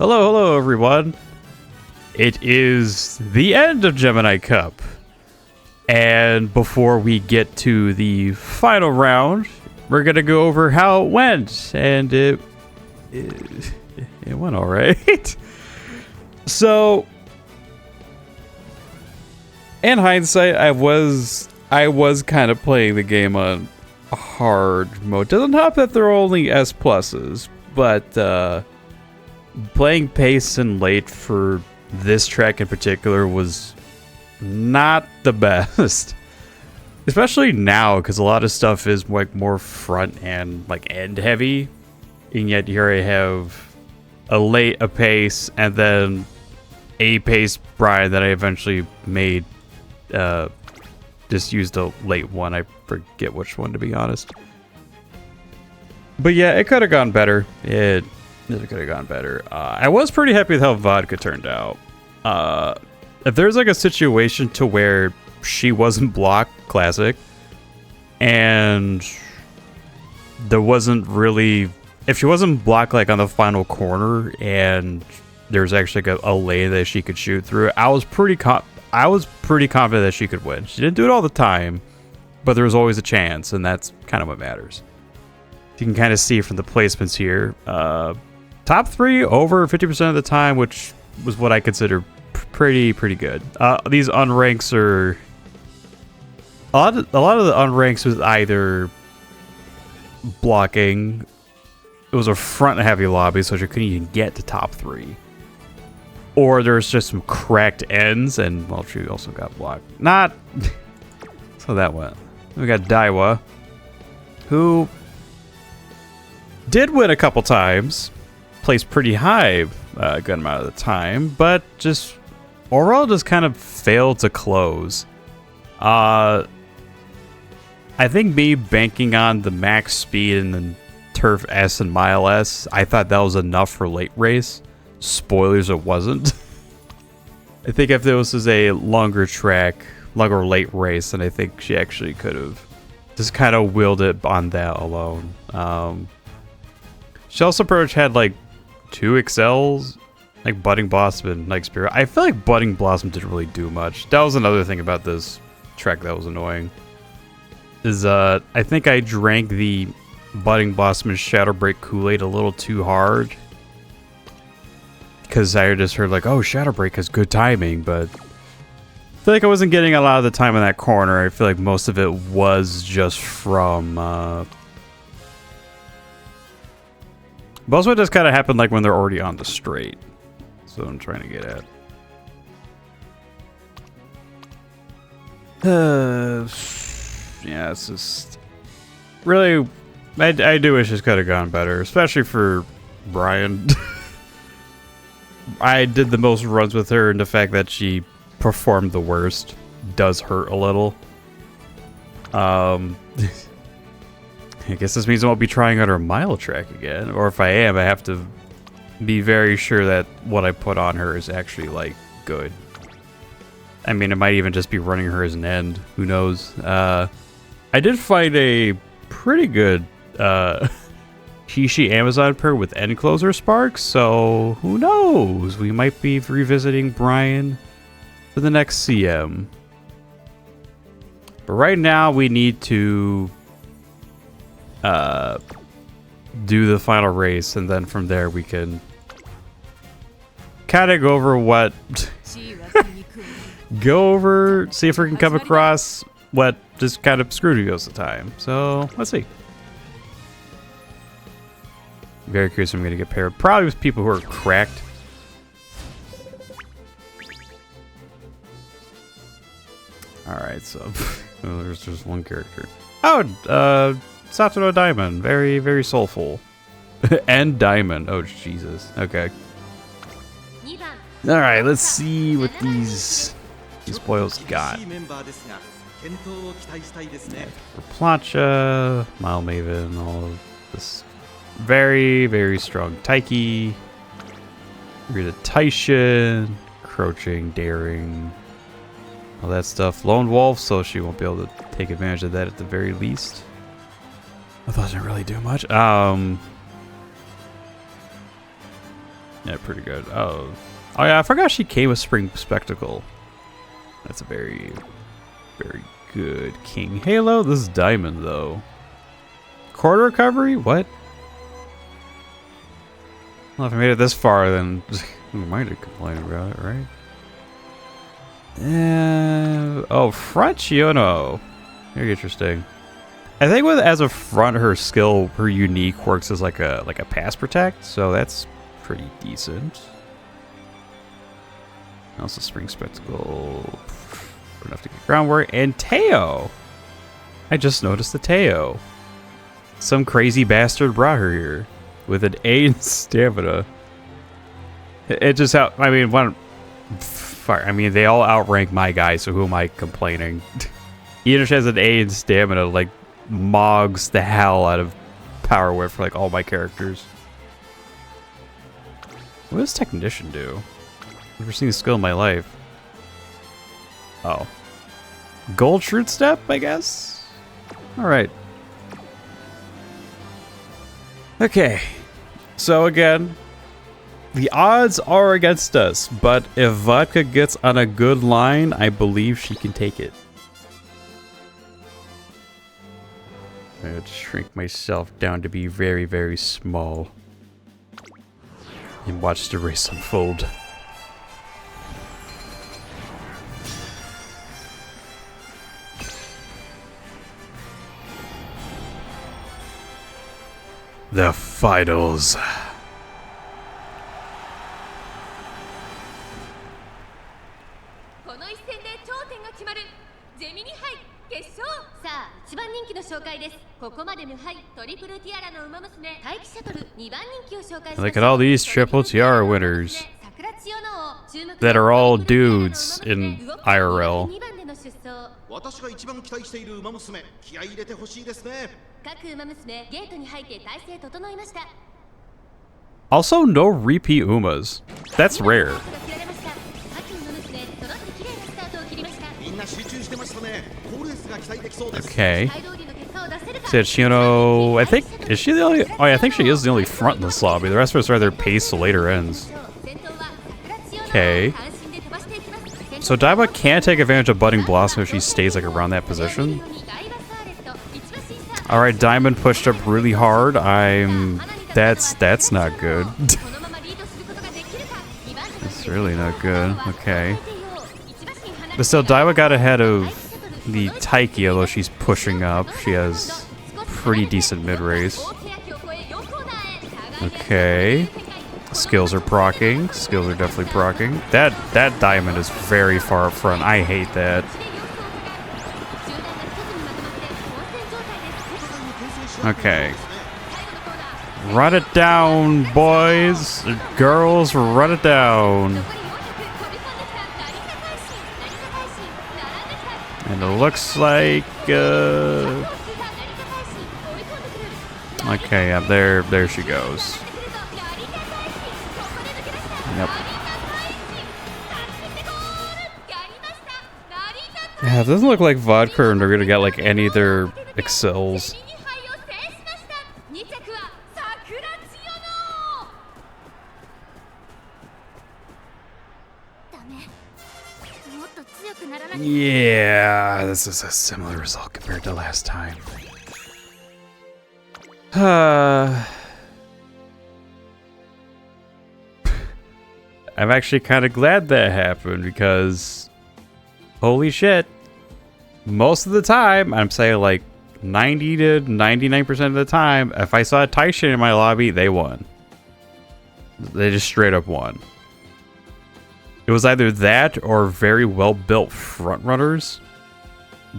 Hello, everyone. It is the end of Gemini Cup. And before we get to the final round, we're going to go over how it went. And it went all right. So, in hindsight, I was kind of playing the game on hard mode. Doesn't help that there are only S pluses, but playing pace and late for this track in particular was not the best. Especially now, because a lot of stuff is like more front and like end heavy, and yet here I have a late, a pace, and then a pace Brian that I eventually made. Just used a late one. I forget which one, to be honest. But yeah, it could have gone better. It could have gone better. I was pretty happy with how Vodka turned out. If there's like a situation to where she wasn't blocked, classic, and there wasn't really, if she wasn't blocked like on the final corner and there's actually like a lane that she could shoot through, I was pretty confident that she could win. She didn't do it all the time, but there was always a chance, and that's kind of what matters. You can kind of see from the placements here. Top 3 over 50% of the time, which was what I consider pretty good. These unranks are a lot of the unranks was either blocking. It was a front heavy lobby, so you couldn't even get to top 3. Or there's just some cracked ends, and well, she also got blocked. Not so that went. We got Daiwa, who did win a couple times. Placed pretty high a good amount of the time, but just overall just kind of failed to close. I think me banking on the max speed and then turf S and mile S, I thought that was enough for late race. Spoilers, it wasn't. I think if this was a longer track, longer late race, then I think she actually could have just kind of willed it on that alone. She also pretty much had like 2 excels, like Budding Blossom and Night Spirit. I feel like Budding Blossom didn't really do much. That was another thing about this track that was annoying. Is I think I drank the Budding Blossom and Shadow Break Kool-Aid a little too hard. Because I just heard like, oh, Shadow Break has good timing, but I feel like I wasn't getting a lot of the time in that corner. I feel like most of it was just from most of it just kind of happened like when they're already on the straight. So I'm trying to get at. Yeah, it's just really, I do wish this could have gone better, especially for Brian. I did the most runs with her, and the fact that she performed the worst does hurt a little. I guess this means I won't be trying out her mile track again, or if I am, I have to be very sure that what I put on her is actually like good. I mean, it might even just be running her as an end. Who knows? I did find a pretty good Kishi Amazon pair with end closer sparks, so who knows? We might be revisiting Brian for the next CM. But right now, we need to do the final race, and then from there we can kind of go over what see if we can come across what just kind of screwed you most of the time. So let's see. Very curious if I'm going to get paired. Probably with people who are cracked. Alright, so there's just one character. Oh, Satoru Diamond. Very, very soulful. And Diamond. Oh, Jesus. Okay. Alright, let's see what these spoils got. Plancha, Mile Maven, all of this. Very, very strong Taiki. We're the Taishin, Crouching, Daring, all that stuff. Lone Wolf, so she won't be able to take advantage of that at the very least. That doesn't really do much. Yeah, pretty good. Oh yeah, I forgot she came with Spring Spectacle. That's a very, very good King Halo. This is Diamond, though. Quarter recovery? What? Well, if I made it this far, then who am I to complain about it, right? Oh, front Chiono. Very interesting. I think with as a front, her skill, her unique works as like a pass protect, so that's pretty decent. Also, Spring Spectacle, enough to get groundwork, and Teo. I just noticed the Teo. Some crazy bastard brought her here with an A in stamina. It just how I mean one. I mean they all outrank my guy, so who am I complaining? Even if she has an A in stamina, like mogs the hell out of power whip for like all my characters. What does Technician do? Never seen a skill in my life. Oh. Gold Shroot Step, I guess? Alright. Okay. So again, the odds are against us, but if Vodka gets on a good line, I believe she can take it. I had to shrink myself down to be very, very small. And watch the race unfold. The finals. この一戦で頂点が決まるジェミニ杯決勝。さあ、一番人気の紹介です。ここまで無敗トリプルティアラの馬娘待機シャトル2番人気を紹介します。Look at all these triple tiara winners that are all dudes in IRL. 私が一番期待している馬娘、気合い入れてほしいですね。各馬娘ゲートに入って体勢整いました。 Also, no repeat Umas. That's rare. Okay. Said Chiono, I think, is she the only, oh yeah, I think she is the only front in this lobby. The rest of us are either pace to later ends. Okay. So Daiba can take advantage of Budding Blossom if she stays like around that position. Alright, Diamond pushed up really hard. That's not good. That's really not good. Okay. But still, Daiwa got ahead of the Taiki, although she's pushing up. She has pretty decent mid-race. Okay. Skills are proccing. Skills are definitely proccing. That Diamond is very far up front. I hate that. Okay. Run it down, boys. Girls, run it down. And it looks like, okay, yeah, there she goes. Yep. Yeah, it doesn't look like Vodka and they're gonna get like any of their excels. Yeah, this is a similar result compared to last time. I'm actually kind of glad that happened because holy shit, most of the time, I'm saying like 90 to 99% of the time, if I saw a Taishin in my lobby, they won. They just straight up won. It was either that or very well built front runners,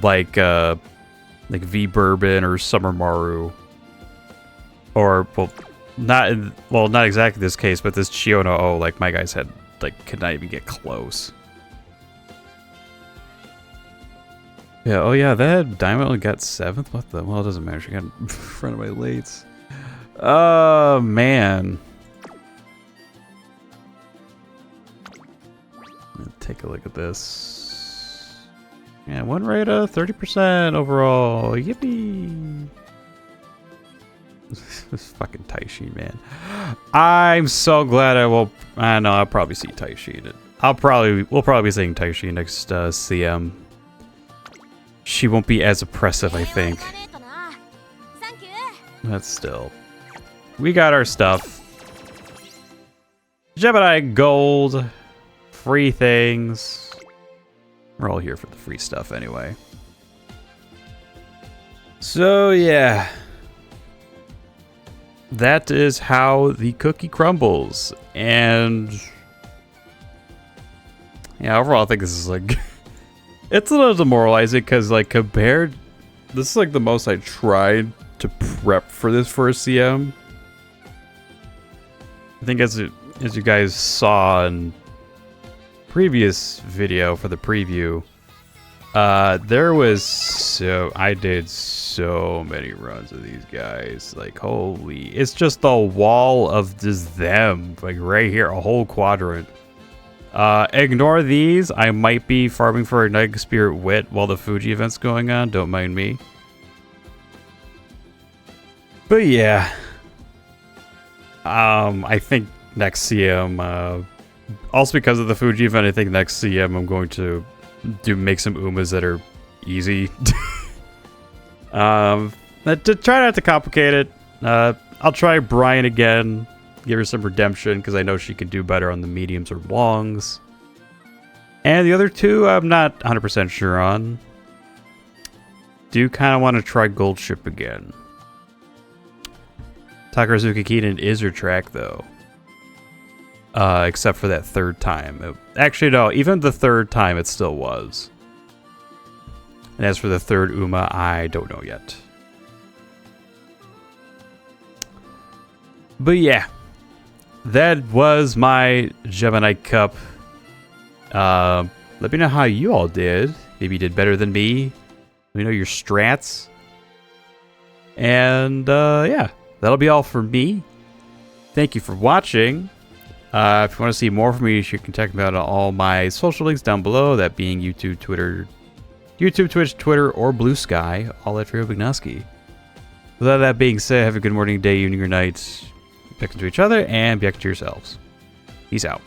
like V Bourbon or Summer Maru, or not exactly this case, but this Chiono. Oh, like my guys had could not even get close. Yeah. Oh yeah, that Diamond only got 7th. What the? Well, it doesn't matter. She got in front of my lates. Oh man. Take a look at this. Yeah, win rate of 30% overall. Yippee! This fucking Taishin, man. I'm so glad I will. I know I'll probably see Taishin. We'll probably be seeing Taishin next CM. She won't be as oppressive, I think. But still, we got our stuff. Gemini gold, free things. We're all here for the free stuff anyway. So yeah. That is how the cookie crumbles. And yeah, overall I think this is like it's a little demoralizing because like compared, this is like the most I tried to prep for this first CM. I think as you guys saw in previous video for the preview, I did so many runs of these guys. Like, holy, it's just a wall of just them, like right here, a whole quadrant. Ignore these. I might be farming for a Night Spirit Wit while the Fuji event's going on. Don't mind me. But yeah, I think next CM, also because of the Fuji event, I think next CM I'm going to make some Umas that are easy. To try not to complicate it, I'll try Brian again, give her some redemption because I know she can do better on the mediums or longs. And the other two I'm not 100% sure on. Do kind of want to try Gold Ship again. Takarazuka Kinen is her track though. Except for that third time. Actually, no, even the third time it still was. And as for the third Uma, I don't know yet. But yeah, that was my Gemini Cup. Let me know how you all did. Maybe you did better than me. Let me know your strats. And yeah, that'll be all for me. Thank you for watching. If you want to see more from me, you can check me out on all my social links down below, that being YouTube, Twitch, Twitter, or Blue Sky, all at Firo McNosky. With all that being said, have a good morning, day, evening, or night. Back to each other, and back to yourselves. Peace out.